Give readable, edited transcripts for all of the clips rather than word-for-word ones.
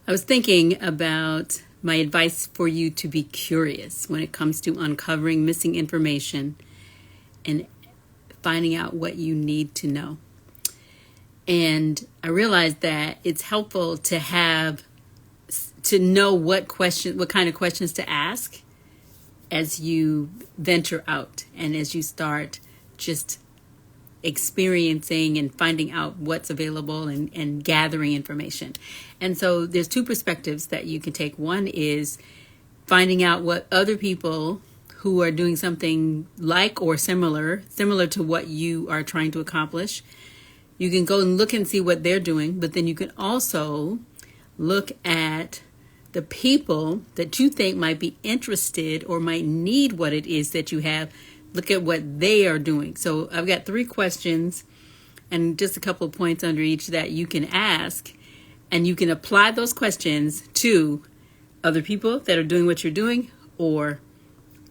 I was thinking about my advice for you to be curious when it comes to uncovering missing information and finding out what you need to know. And I realized that it's helpful to know what kind of questions to ask as you venture out and as you start just experiencing and finding out what's available and gathering information. And so there's two perspectives that you can take. One is finding out what other people who are doing something like or similar to what you are trying to accomplish. You can go and look and see what they're doing, but then you can also look at the people that you think might be interested or might need what it is that you have. Look at what they are doing. So I've got 3 questions and just a couple of points under each that you can ask, and you can apply those questions to other people that are doing what you're doing or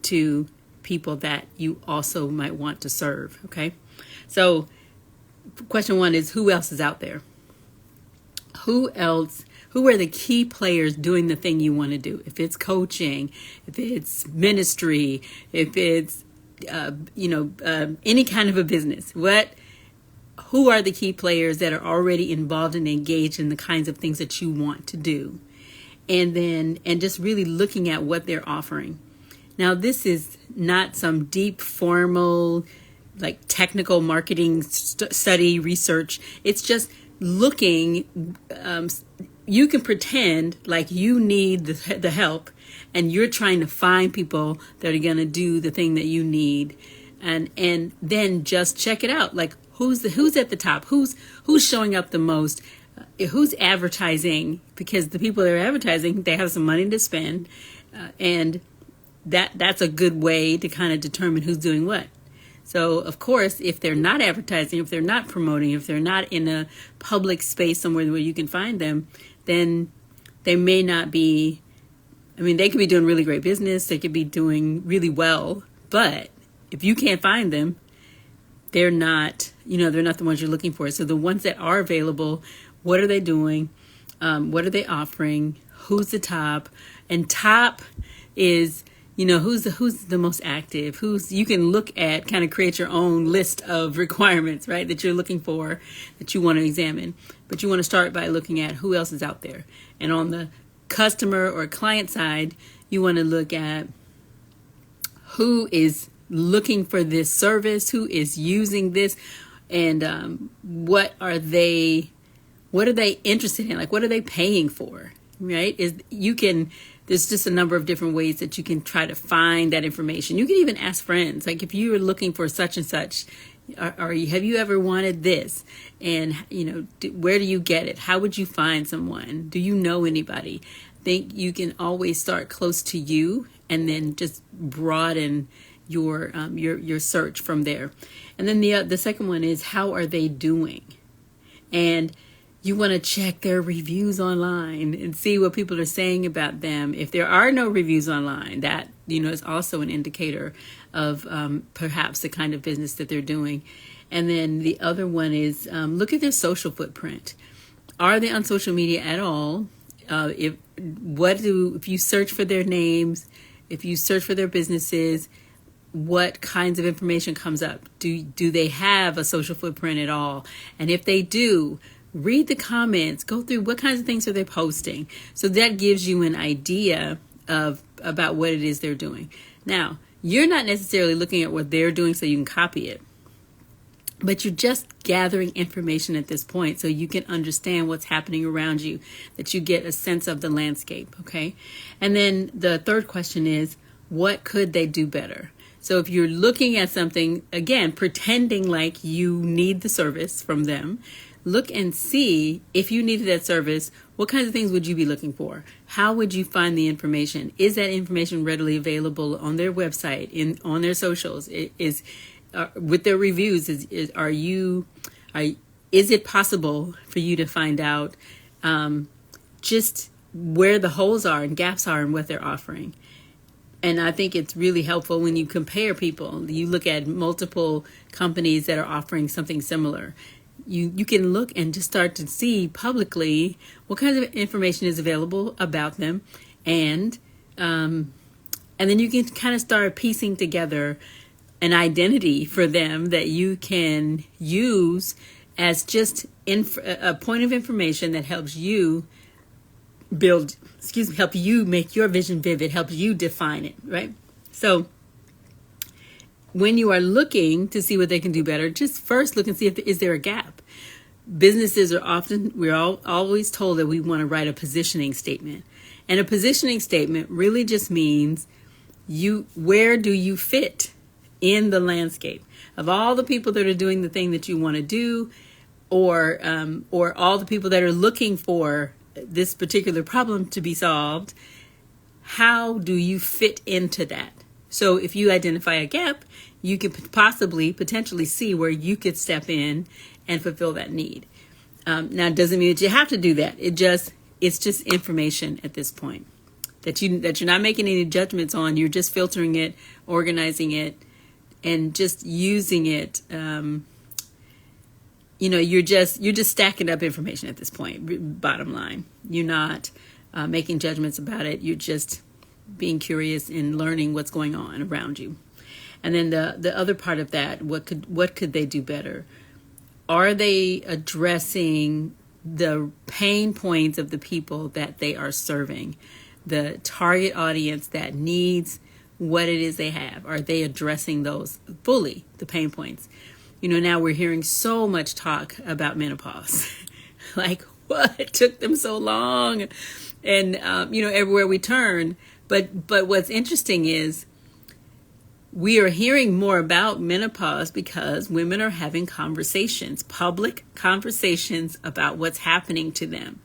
to people that you also might want to serve. Okay. So question 1 is, who else is out there? Who are the key players doing the thing you want to do? If it's coaching, if it's ministry, if it's any kind of a business, who are the key players that are already involved and engaged in the kinds of things that you want to do? And just really looking at what they're offering. Now, this is not some deep, formal, like technical marketing study research. It's just looking. You can pretend like you need the help, and you're trying to find people that are going to do the thing that you need, and then just check it out. Like who's at the top? Who's showing up the most? Who's advertising? Because the people that are advertising, they have some money to spend, and that's a good way to kind of determine who's doing what. So, of course, if they're not advertising, if they're not promoting, if they're not in a public space somewhere where you can find them, then they may not be. I mean, they could be doing really great business. They could be doing really well. But if you can't find them, they're not the ones you're looking for. So the ones that are available, what are they doing? What are they offering? Who's the top? And top is, who's the most active? You can look at, kind of create your own list of requirements, right, that you're looking for, that you want to examine. But you want to start by looking at who else is out there. And on the customer or client side, you want to look at who is looking for this service, who is using this, and what are they interested in? Like, what are they paying for? Right? There's just a number of different ways that you can try to find that information. You can even ask friends, like if you are looking for such and such, have you ever wanted this? And, where do you get it? How would you find someone? Do you know anybody? I think you can always start close to you and then just broaden your search from there. And then the second one is, how are they doing? And you want to check their reviews online and see what people are saying about them. If there are no reviews online, that, is also an indicator of perhaps the kind of business that they're doing. And then the other one is, look at their social footprint. Are they on social media at all? If you search for their names, if you search for their businesses, what kinds of information comes up? Do they have a social footprint at all? And if they do, read the comments, go through what kinds of things are they posting. So that gives you an idea about what it is they're doing. Now, you're not necessarily looking at what they're doing so you can copy it, but you're just gathering information at this point so you can understand what's happening around you, that you get a sense of the landscape, okay? And then the third question is, what could they do better? So if you're looking at something, again, pretending like you need the service from them, look and see, if you needed that service, what kinds of things would you be looking for? How would you find the information? Is that information readily available on their website, on their socials? With their reviews, is it possible for you to find out just where the holes are and gaps are in what they're offering? And I think it's really helpful when you compare people. You look at multiple companies that are offering something similar. you can look and just start to see publicly what kind of information is available about them, and then you can kind of start piecing together an identity for them that you can use as just a point of information that helps you help you make your vision vivid, helps you define it, right? So when you are looking to see what they can do better, just first look and see is there a gap. Businesses we're always told that we want to write a positioning statement. And a positioning statement really just means where do you fit in the landscape of all the people that are doing the thing that you want to do, or all the people that are looking for this particular problem to be solved. How do you fit into that? So if you identify a gap, you could potentially see where you could step in and fulfill that need. Now, it doesn't mean that you have to do that. It's just information at this point that you're not making any judgments on. You're just filtering it, organizing it, and just using it. You're just stacking up information at this point. Bottom line, you're not making judgments about it. You're just being curious and learning what's going on around you. And then the other part of that, what could they do better? Are they addressing the pain points of the people that they are serving, the target audience that needs what it is they have? Are they addressing those fully, the pain points? Now we're hearing so much talk about menopause. Like, what took them so long? And, everywhere we turn. But what's interesting is we are hearing more about menopause because women are having public conversations about what's happening to them.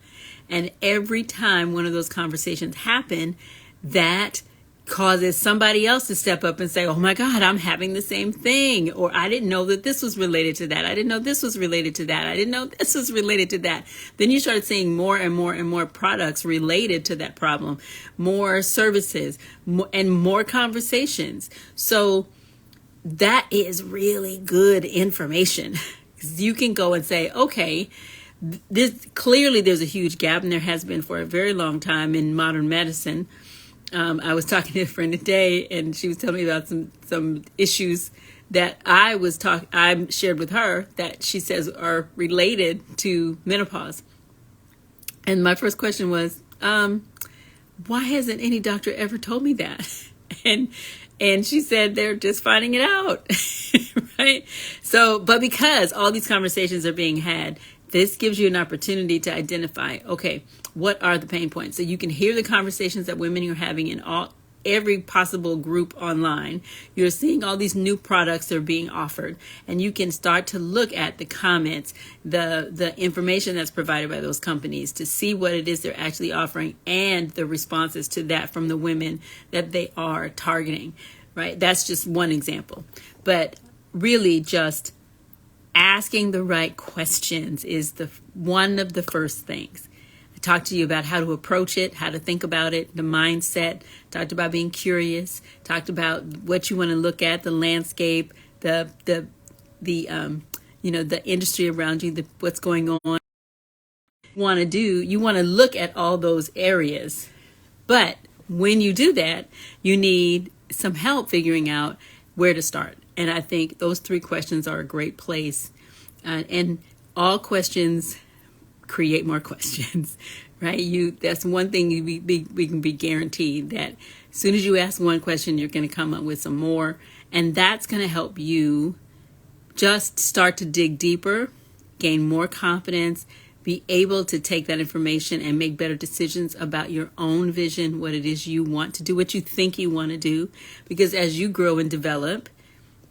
And every time one of those conversations happen, that causes somebody else to step up and say, oh my God, I'm having the same thing. Or I didn't know that this was related to that. I didn't know this was related to that. I didn't know this was related to that. Then you start seeing more and more and more products related to that problem, more services, and more conversations. So that is really good information. You can go and say, okay, there's a huge gap, and there has been for a very long time in modern medicine. I was talking to a friend today, and she was telling me about some issues that I shared with her that she says are related to menopause. And my first question was, why hasn't any doctor ever told me that? And she said they're just finding it out, right? So, but because all these conversations are being had, this gives you an opportunity to identify, okay, what are the pain points? So you can hear the conversations that women are having in every possible group online. You're seeing all these new products that are being offered, and you can start to look at the comments, the information that's provided by those companies to see what it is they're actually offering and the responses to that from the women that they are targeting, right? That's just one example. But really just asking the right questions is one of the first things. I talked to you about how to approach it, how to think about it, the mindset, talked about being curious, talked about what you want to look at, the landscape, the industry around you, what's going on. You want to look at all those areas. But when you do that, you need some help figuring out where to start. And I think those 3 questions are a great place. And all questions create more questions, right? That's one thing we can be guaranteed, that as soon as you ask one question, you're going to come up with some more. And that's going to help you just start to dig deeper, gain more confidence, be able to take that information and make better decisions about your own vision, what it is you want to do, what you think you want to do. Because as you grow and develop,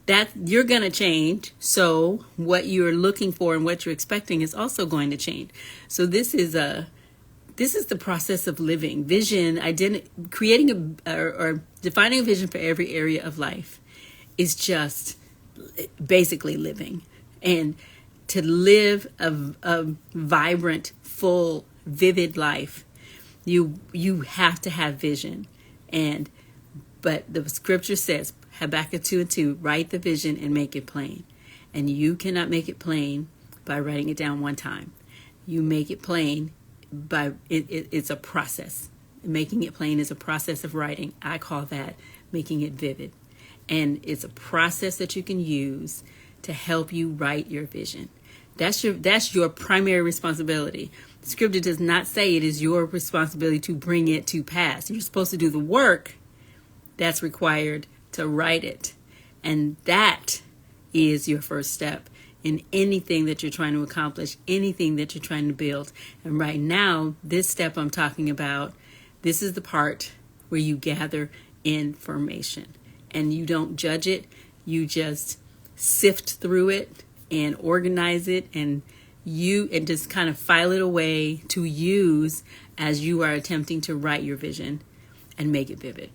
that you're going to change. So what you're looking for and what you're expecting is also going to change. So this is the process of living. Vision, creating or defining a vision for every area of life is just basically living. And to live a vibrant, full, vivid life, you have to have vision. But the scripture says, Habakkuk 2:2, write the vision and make it plain. And you cannot make it plain by writing it down one time. You make it plain by it's a process. Making it plain is a process of writing. I call that making it vivid. And it's a process that you can use to help you write your vision. That's your primary responsibility. Scripture does not say it is your responsibility to bring it to pass. You're supposed to do the work that's required to write it. And that is your first step in anything that you're trying to accomplish, anything that you're trying to build. And right now, this step I'm talking about, this is the part where you gather information. And you don't judge it. You just sift through it and organize it and just kind of file it away to use as you are attempting to write your vision and make it vivid.